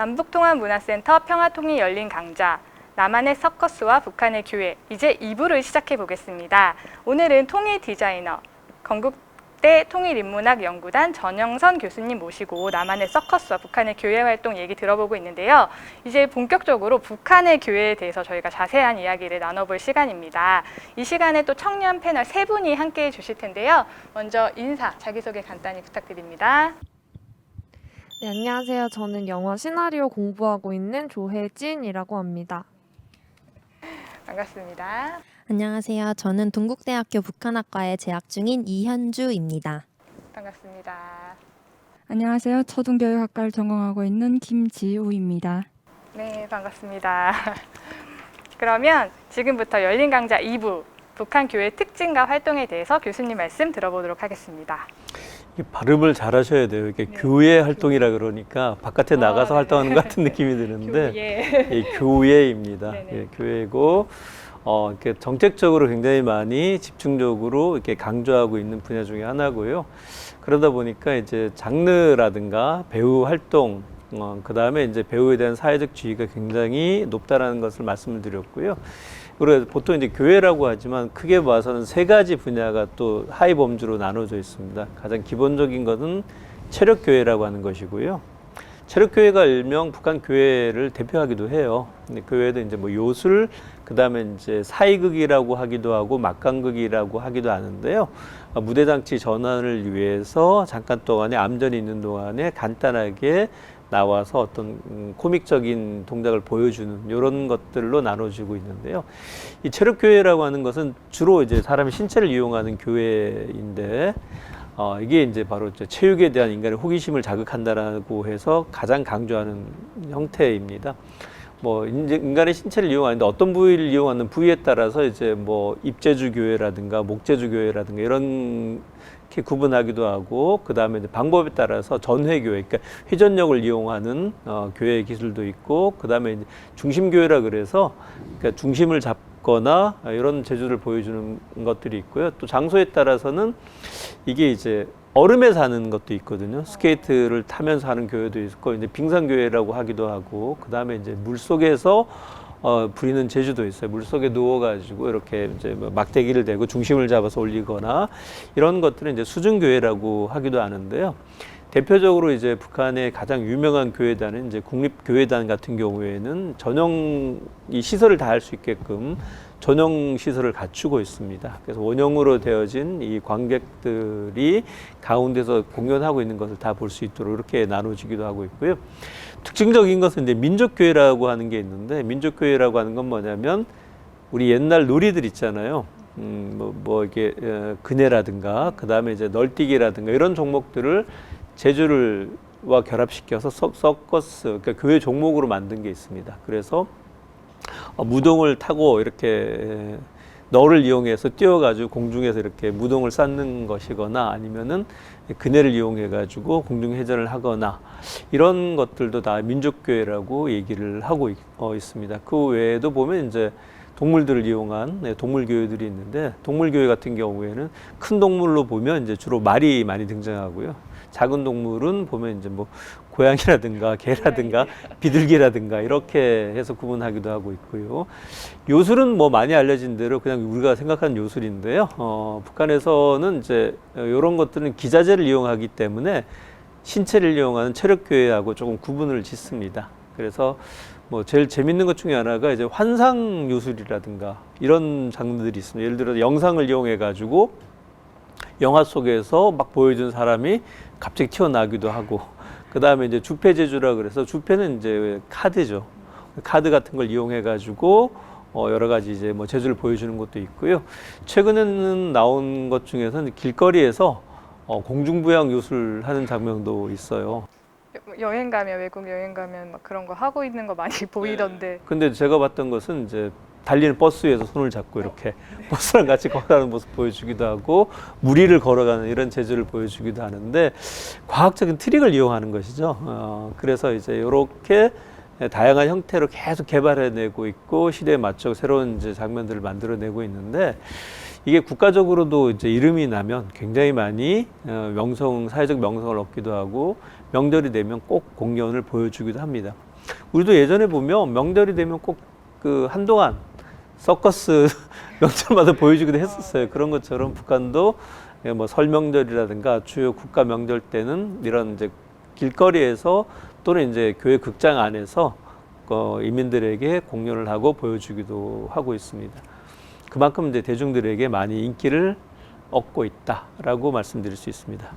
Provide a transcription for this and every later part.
남북통합문화센터 평화통일 열린 강좌, 남한의 서커스와 북한의 교회, 이제 2부를 시작해 보겠습니다. 오늘은 통일 디자이너, 건국대 통일인문학연구단 전영선 교수님 모시고 남한의 서커스와 북한의 교회 활동 얘기 들어보고 있는데요. 이제 본격적으로 북한의 교회에 대해서 저희가 자세한 이야기를 나눠볼 시간입니다. 이 시간에 또 청년 패널 3분이 함께해 주실 텐데요. 먼저 인사, 자기소개 간단히 부탁드립니다. 네, 안녕하세요. 저는 영화 시나리오 공부하고 있는 조혜진이라고 합니다. 반갑습니다. 안녕하세요. 저는 동국대학교 북한학과에 재학 중인 이현주입니다. 반갑습니다. 안녕하세요. 초등교육학과를 전공하고 있는 김지우입니다. 네, 반갑습니다. 그러면 지금부터 열린 강좌 2부, 북한 교회 특징과 활동에 대해서 교수님 말씀 들어보도록 하겠습니다. 발음을 잘 하셔야 돼요. 이게 네. 교회 활동이라 그러니까 바깥에 나가서 활동하는 것 같은 느낌이 드는데 교회. 교회입니다. 네네. 예, 교회고 이렇게 정책적으로 굉장히 많이 집중적으로 이렇게 강조하고 있는 분야 중에 하나고요. 그러다 보니까 이제 장르라든가 배우 활동, 그 다음에 이제 배우에 대한 사회적 지위가 굉장히 높다라는 것을 말씀을 드렸고요. 그리고 보통 이제 교회라고 하지만 크게 봐서는 3가지 분야가 또 하위 범주로 나눠져 있습니다. 가장 기본적인 것은 체력교회라고 하는 것이고요. 체력교회가 일명 북한 교회를 대표하기도 해요. 근데 교회도 이제 뭐 요술, 그 다음에 이제 사이극이라고 하기도 하고 막강극이라고 하기도 하는데요. 무대장치 전환을 위해서 잠깐 동안에 암전이 있는 동안에 간단하게 나와서 어떤 코믹적인 동작을 보여주는 이런 것들로 나눠지고 있는데요. 이 체력교회라고 하는 것은 주로 이제 사람의 신체를 이용하는 교회인데, 이게 이제 바로 체육에 대한 인간의 호기심을 자극한다라고 해서 가장 강조하는 형태입니다. 뭐 이제 인간의 신체를 이용하는데 어떤 부위를 이용하는 부위에 따라서 이제 뭐 입제주 교회라든가 목제주 교회라든가 이런 이렇게 구분하기도 하고, 그 다음에 방법에 따라서 전회교회, 그러니까 회전력을 이용하는 교회 기술도 있고, 그 다음에 중심교회라 그래서 그러니까 중심을 잡거나 이런 재주를 보여주는 것들이 있고요. 또 장소에 따라서는 이게 이제 얼음에 사는 것도 있거든요. 스케이트를 타면서 하는 교회도 있고, 이제 빙상교회라고 하기도 하고, 그 다음에 이제 물 속에서 부리는 재주도 있어요. 물 속에 누워가지고 이렇게 이제 막대기를 대고 중심을 잡아서 올리거나 이런 것들은 이제 수중교회라고 하기도 하는데요. 대표적으로 이제 북한의 가장 유명한 교회단은 이제 국립교회단 같은 경우에는 전용 이 시설을 다 할 수 있게끔 전용 시설을 갖추고 있습니다. 그래서 원형으로 되어진 이 관객들이 가운데서 공연하고 있는 것을 다 볼 수 있도록 이렇게 나눠지기도 하고 있고요. 특징적인 것은 이제 민족교회라고 하는 게 있는데, 민족교회라고 하는 건 뭐냐면 우리 옛날 놀이들 있잖아요. 이게 그네라든가 그 다음에 이제 널뛰기라든가 이런 종목들을 재주를와 결합시켜서 서커스, 그러니까 교회 종목으로 만든 게 있습니다. 그래서 무동을 타고 이렇게 널을 이용해서 뛰어가지고 공중에서 이렇게 무동을 쌓는 것이거나 아니면은 그네를 이용해가지고 공중 회전을 하거나 이런 것들도 다 민족교회라고 얘기를 하고 있습니다. 그 외에도 보면 이제 동물들을 이용한 동물교회들이 있는데, 동물교회 같은 경우에는 큰 동물로 보면 이제 주로 말이 많이 등장하고요. 작은 동물은 보면 이제 뭐 고양이라든가 개라든가 비둘기라든가 이렇게 해서 구분하기도 하고 있고요. 요술은 뭐 많이 알려진 대로 그냥 우리가 생각하는 요술인데요. 북한에서는 이제 이런 것들은 기자재를 이용하기 때문에 신체를 이용하는 체력교회하고 조금 구분을 짓습니다. 그래서 뭐 제일 재밌는 것 중에 하나가 이제 환상 요술이라든가 이런 장르들이 있습니다. 예를 들어 영상을 이용해 가지고 영화 속에서 막 보여준 사람이 갑자기 튀어나오기도 하고, 그 다음에 이제 주패재주라 그래서, 주패는 이제 카드죠. 카드 같은 걸 이용해 가지고 여러 가지 이제 뭐 재주를 보여주는 것도 있고요. 최근에는 나온 것 중에서는 길거리에서 공중부양 요술 하는 장면도 있어요. 여행 가면, 외국 여행 가면 막 그런 거 하고 있는 거 많이 보이던데. 근데 제가 봤던 것은 이제 달리는 버스 위에서 손을 잡고 이렇게 버스랑 같이 걸어가는 모습 보여주기도 하고, 무리를 걸어가는 이런 재주를 보여주기도 하는데, 과학적인 트릭을 이용하는 것이죠. 그래서 이제 이렇게 다양한 형태로 계속 개발해내고 있고, 시대에 맞춰 새로운 이제 장면들을 만들어내고 있는데, 이게 국가적으로도 이제 이름이 나면 굉장히 많이 사회적 명성을 얻기도 하고, 명절이 되면 꼭 공연을 보여주기도 합니다. 우리도 예전에 보면 명절이 되면 꼭 그 한동안 서커스 명절마다 보여주기도 했었어요. 그런 것처럼 북한도 뭐 설 명절이라든가 주요 국가 명절 때는 이런 이제 길거리에서 또는 이제 교회 극장 안에서 인민들에게 공연을 하고 보여주기도 하고 있습니다. 그만큼 이제 대중들에게 많이 인기를 얻고 있다라고 말씀드릴 수 있습니다.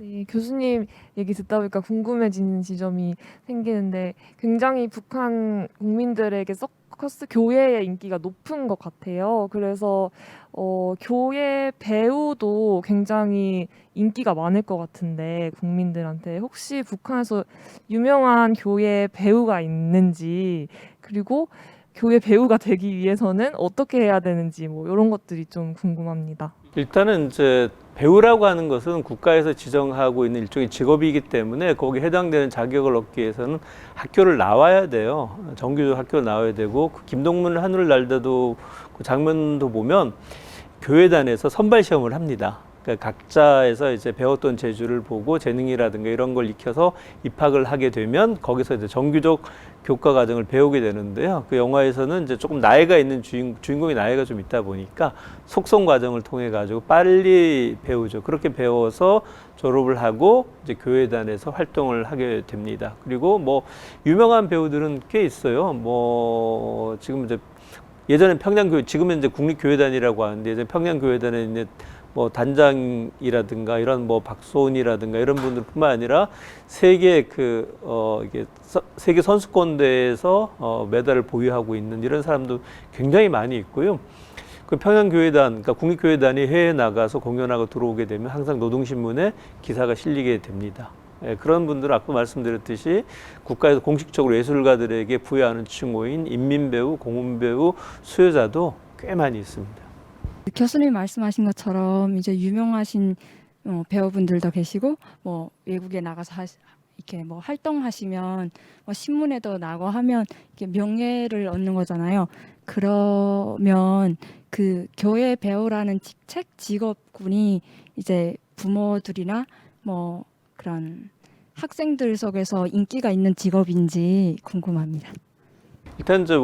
네, 교수님 얘기 듣다 보니까 궁금해지는 지점이 생기는데 굉장히 북한 국민들에게 서커스 교회의 인기가 높은 것 같아요. 그래서 교회 배우도 굉장히 인기가 많을 것 같은데 국민들한테 혹시 북한에서 유명한 교회 배우가 있는지 그리고 교회 배우가 되기 위해서는 어떻게 해야 되는지 뭐 이런 것들이 좀 궁금합니다. 일단은 이제 배우라고 하는 것은 국가에서 지정하고 있는 일종의 직업이기 때문에 거기에 해당되는 자격을 얻기 위해서는 학교를 나와야 돼요. 정규적 학교를 나와야 되고 그 김동문 하늘 날다도 그 장면도 보면 교회단에서 선발 시험을 합니다. 그러니까 각자에서 이제 배웠던 재주를 보고 재능이라든가 이런 걸 익혀서 입학을 하게 되면 거기서 이제 정규적 교과 과정을 배우게 되는데요. 그 영화에서는 이제 조금 나이가 있는 주인공이 나이가 좀 있다 보니까 속성 과정을 통해 가지고 빨리 배우죠. 그렇게 배워서 졸업을 하고 이제 교회단에서 활동을 하게 됩니다. 그리고 뭐 유명한 배우들은 꽤 있어요. 뭐 지금 이제 예전에 평양교회, 지금은 이제 국립교회단이라고 하는데 예전 평양교회단에 이제 뭐 단장이라든가 이런 뭐 박소은이라든가 이런 분들뿐만 아니라 세계 이게 세계 선수권대회에서 메달을 보유하고 있는 이런 사람도 굉장히 많이 있고요. 그 평양교회단, 그러니까 국립교회단이 해외에 나가서 공연하고 들어오게 되면 항상 노동신문에 기사가 실리게 됩니다. 예, 그런 분들은 아까 말씀드렸듯이 국가에서 공식적으로 예술가들에게 부여하는 칭호인 인민배우, 공훈배우, 수여자도 꽤 많이 있습니다. 교수님 말씀하신 것처럼 이제 유명하신 배우분들도 계시고 뭐 외국에 나가서 이렇게 뭐 활동하시면 뭐 신문에도 나고 하면 이렇게 명예를 얻는 거잖아요. 그러면 그 교회 배우라는 직업군이 이제 부모들이나 뭐 그런 학생들 속에서 인기가 있는 직업인지 궁금합니다. 일단 이제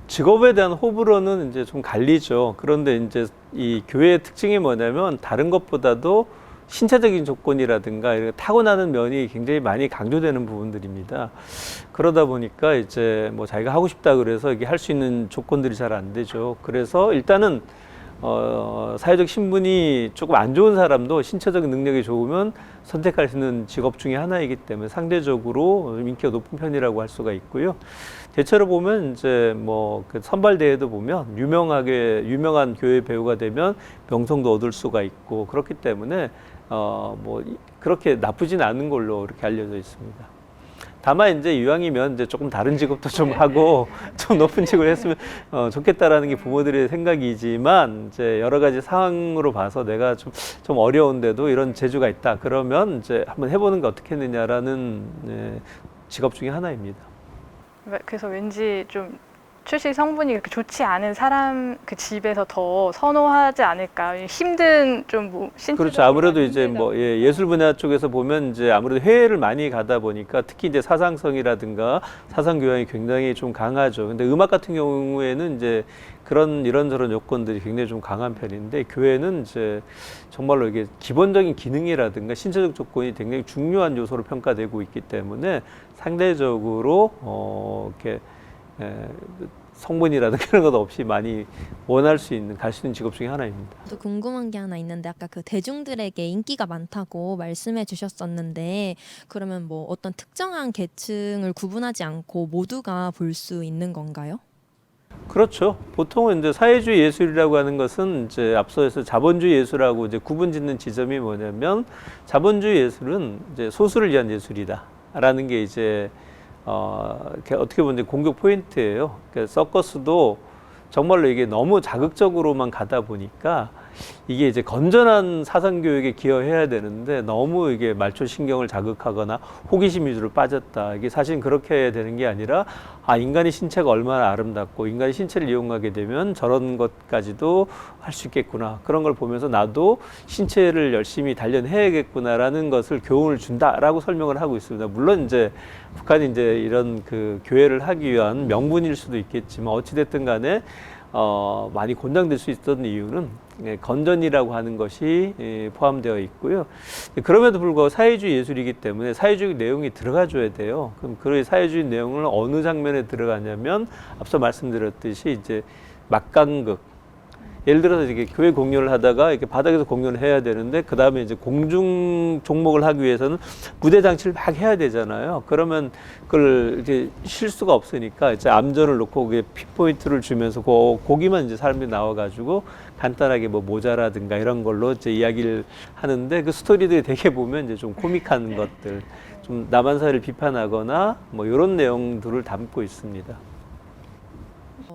직업에 대한 호불호는 이제 좀 갈리죠. 그런데 이제 이 교회의 특징이 뭐냐면 다른 것보다도 신체적인 조건이라든가 이런 타고나는 면이 굉장히 많이 강조되는 부분들입니다. 그러다 보니까 이제 뭐 자기가 하고 싶다 그래서 이게 할 수 있는 조건들이 잘 안 되죠. 그래서 일단은 사회적 신분이 조금 안 좋은 사람도 신체적 능력이 좋으면 선택할 수 있는 직업 중에 하나이기 때문에 상대적으로 인기가 높은 편이라고 할 수가 있고요. 대체로 보면 이제 뭐 그 선발 대회도 보면 유명한 교회 배우가 되면 명성도 얻을 수가 있고 그렇기 때문에 뭐 그렇게 나쁘진 않은 걸로 이렇게 알려져 있습니다. 다만 이제 이왕이면 이제 조금 다른 직업도 좀 하고 좀 높은 직업을 했으면 좋겠다라는 게 부모들의 생각이지만 이제 여러 가지 상황으로 봐서 내가 좀 어려운데도 이런 재주가 있다 그러면 이제 한번 해보는 게 어떻겠느냐라는 직업 중에 하나입니다. 그래서 왠지 좀 출신 성분이 그렇게 좋지 않은 사람 그 집에서 더 선호하지 않을까. 힘든 좀 그렇죠. 아무래도 이제 뭐 예술 분야 쪽에서 보면 이제 아무래도 해외를 많이 가다 보니까 특히 이제 사상성이라든가 사상 교양이 굉장히 좀 강하죠. 근데 음악 같은 경우에는 이제 이런저런 요건들이 굉장히 좀 강한 편인데 교회는 이제 정말로 이게 기본적인 기능이라든가 신체적 조건이 굉장히 중요한 요소로 평가되고 있기 때문에 상대적으로 이렇게 성분이라든가 그런 것 없이 많이 갈 수 있는 직업 중에 하나입니다. 또 궁금한 게 하나 있는데 아까 그 대중들에게 인기가 많다고 말씀해 주셨었는데 그러면 뭐 어떤 특정한 계층을 구분하지 않고 모두가 볼 수 있는 건가요? 그렇죠. 보통은 이제 사회주의 예술이라고 하는 것은 이제 앞서서 자본주의 예술하고 이제 구분짓는 지점이 뭐냐면 자본주의 예술은 이제 소수를 위한 예술이다라는 게 이제 어떻게 보면 공격 포인트예요. 그러니까 서커스도 정말로 이게 너무 자극적으로만 가다 보니까 이게 이제 건전한 사상 교육에 기여해야 되는데 너무 이게 말초 신경을 자극하거나 호기심 위주로 빠졌다. 이게 사실 그렇게 되는 게 아니라 인간의 신체가 얼마나 아름답고 인간의 신체를 이용하게 되면 저런 것까지도 할 수 있겠구나. 그런 걸 보면서 나도 신체를 열심히 단련해야겠구나라는 것을 교훈을 준다라고 설명을 하고 있습니다. 물론 이제 북한이 이제 이런 그 교회를 하기 위한 명분일 수도 있겠지만 어찌됐든 간에 많이 곤장될 수 있었던 이유는 건전이라고 하는 것이 포함되어 있고요. 그럼에도 불구하고 사회주의 예술이기 때문에 사회주의 내용이 들어가줘야 돼요. 그럼 그 사회주의 내용을 어느 장면에 들어가냐면 앞서 말씀드렸듯이 이제 막강극. 예를 들어서 이렇게 교회 공연을 하다가 이렇게 바닥에서 공연을 해야 되는데 그 다음에 이제 공중 종목을 하기 위해서는 무대 장치를 막 해야 되잖아요. 그러면 그걸 이제 쉴 수가 없으니까 이제 암전을 놓고 그게 핏포인트를 주면서 거기만 이제 사람들이 나와가지고 간단하게 뭐 모자라든가 이런 걸로 이제 이야기를 하는데 그 스토리들이 되게 보면 이제 좀 코믹한 것들, 좀 남한사회를 비판하거나 뭐 이런 내용들을 담고 있습니다.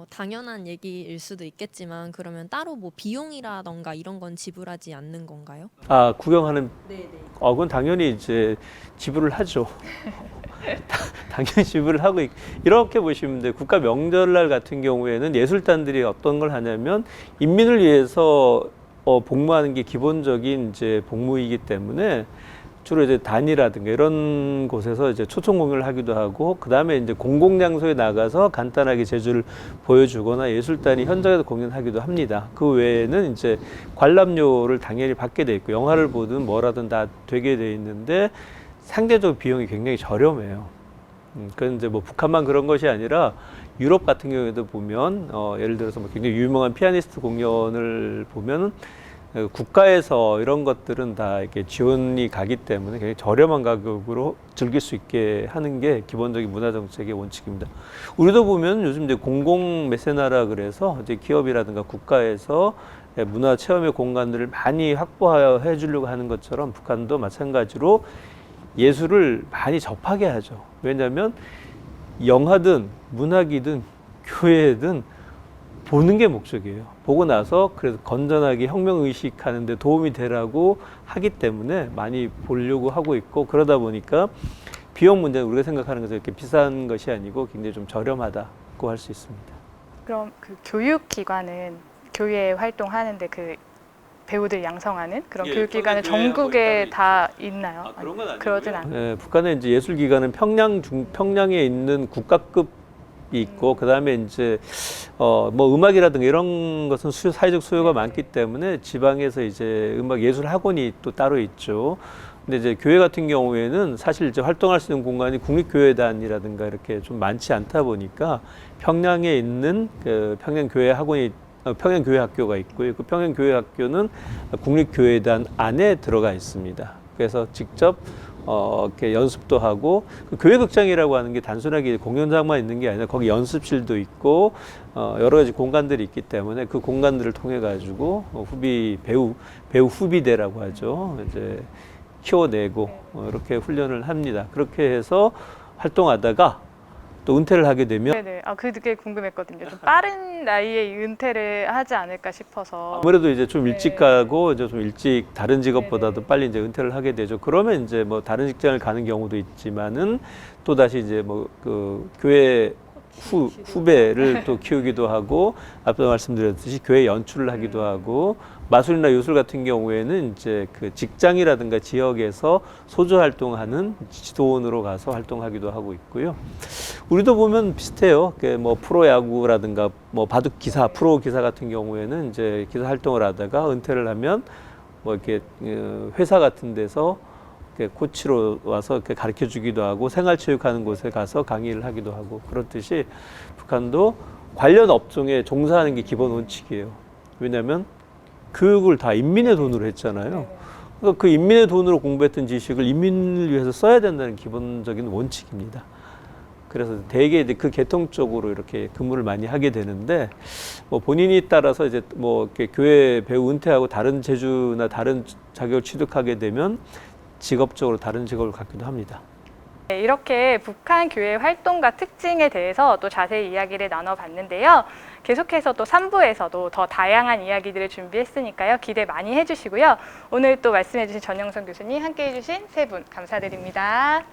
당연한 얘기일 수도 있겠지만 그러면 따로 뭐 비용이라던가 이런 건 지불하지 않는 건가요? 구경하는 네네. 그건 당연히 이제 지불을 하죠. 당연히 지불을 하고 이렇게 보시면 돼요. 국가 명절날 같은 경우에는 예술단들이 어떤 걸 하냐면 인민을 위해서 복무하는 게 기본적인 이제 복무이기 때문에 주로 이제 단이라든가 이런 곳에서 이제 초청 공연을 하기도 하고 그 다음에 이제 공공장소에 나가서 간단하게 제주를 보여주거나 예술단이 현장에서 공연하기도 합니다. 그 외에는 이제 관람료를 당연히 받게 돼 있고 영화를 보든 뭐라든 다 되게 돼 있는데 상대적으로 비용이 굉장히 저렴해요. 그건 이제 뭐 북한만 그런 것이 아니라 유럽 같은 경우에도 보면 예를 들어서 뭐 굉장히 유명한 피아니스트 공연을 보면은 국가에서 이런 것들은 다 이렇게 지원이 가기 때문에 굉장히 저렴한 가격으로 즐길 수 있게 하는 게 기본적인 문화 정책의 원칙입니다. 우리도 보면 요즘 이제 공공 메세나라 그래서 이제 기업이라든가 국가에서 문화 체험의 공간들을 많이 확보해 주려고 하는 것처럼 북한도 마찬가지로 예술을 많이 접하게 하죠. 왜냐하면 영화든 문학이든 교회든 보는 게 목적이에요. 보고 나서 그래서 건전하게 혁명의식 하는데 도움이 되라고 하기 때문에 많이 보려고 하고 있고 그러다 보니까 비용 문제는 우리가 생각하는 것처럼 이렇게 비싼 것이 아니고 굉장히 좀 저렴하다고 할 수 있습니다. 그럼 그 교육기관은 교회 활동하는데 그 배우들 양성하는 그런 교육기관은 전국에 다 있나요? 그런 건 아니고요. 그러진 않아요. 북한의 이제 예술기관은 평양에 있는 국가급 있고 그다음에 이제 뭐 음악이라든가 이런 것은 사회적 수요가 많기 때문에 지방에서 이제 음악 예술 학원이 또 따로 있죠. 근데 이제 교회 같은 경우에는 사실 이제 활동할 수 있는 공간이 국립교회단이라든가 이렇게 좀 많지 않다 보니까 평양에 있는 그 평양교회학교가 있고요. 그 평양교회학교는 국립교회단 안에 들어가 있습니다. 그래서 직접 이렇게 연습도 하고 그 교회극장이라고 하는 게 단순하게 공연장만 있는 게 아니라 거기 연습실도 있고 여러 가지 공간들이 있기 때문에 그 공간들을 통해 가지고 배우 후비대라고 하죠. 이제 키워내고 이렇게 훈련을 합니다. 그렇게 해서 활동하다가 또 은퇴를 하게 되면 네네. 그게 궁금했거든요. 좀 빠른 나이에 은퇴를 하지 않을까 싶어서. 아무래도 이제 좀 일찍 네. 가고 이제 좀 일찍 다른 직업보다도 네네. 빨리 이제 은퇴를 하게 되죠. 그러면 이제 뭐 다른 직장을 가는 경우도 있지만은 또 다시 이제 뭐 그 교회 후배를 또 키우기도 하고 앞서 말씀드렸듯이 교회 연출을 하기도 하고 마술이나 요술 같은 경우에는 이제 그 직장이라든가 지역에서 소조 활동하는 지도원으로 가서 활동하기도 하고 있고요. 우리도 보면 비슷해요. 뭐 프로야구라든가 뭐 바둑 기사, 프로 기사 같은 경우에는 이제 기사 활동을 하다가 은퇴를 하면 뭐 이렇게 회사 같은 데서 코치로 와서 이렇게 가르쳐 주기도 하고 생활체육하는 곳에 가서 강의를 하기도 하고 그렇듯이 북한도 관련 업종에 종사하는 게 기본 원칙이에요. 왜냐하면 교육을 다 인민의 돈으로 했잖아요. 그러니까 그 인민의 돈으로 공부했던 지식을 인민을 위해서 써야 된다는 기본적인 원칙입니다. 그래서 대개 이제 그 계통적으로 이렇게 근무를 많이 하게 되는데 뭐 본인이 따라서 이제 뭐 이렇게 교회 배우 은퇴하고 다른 재주나 다른 자격을 취득하게 되면 직업적으로 다른 직업을 갖기도 합니다. 네, 이렇게 북한 교회 활동과 특징에 대해서 또 자세히 이야기를 나눠봤는데요. 계속해서 또 3부에서도 더 다양한 이야기들을 준비했으니까요. 기대 많이 해주시고요. 오늘 또 말씀해주신 전영선 교수님 함께해 주신 세 분 감사드립니다.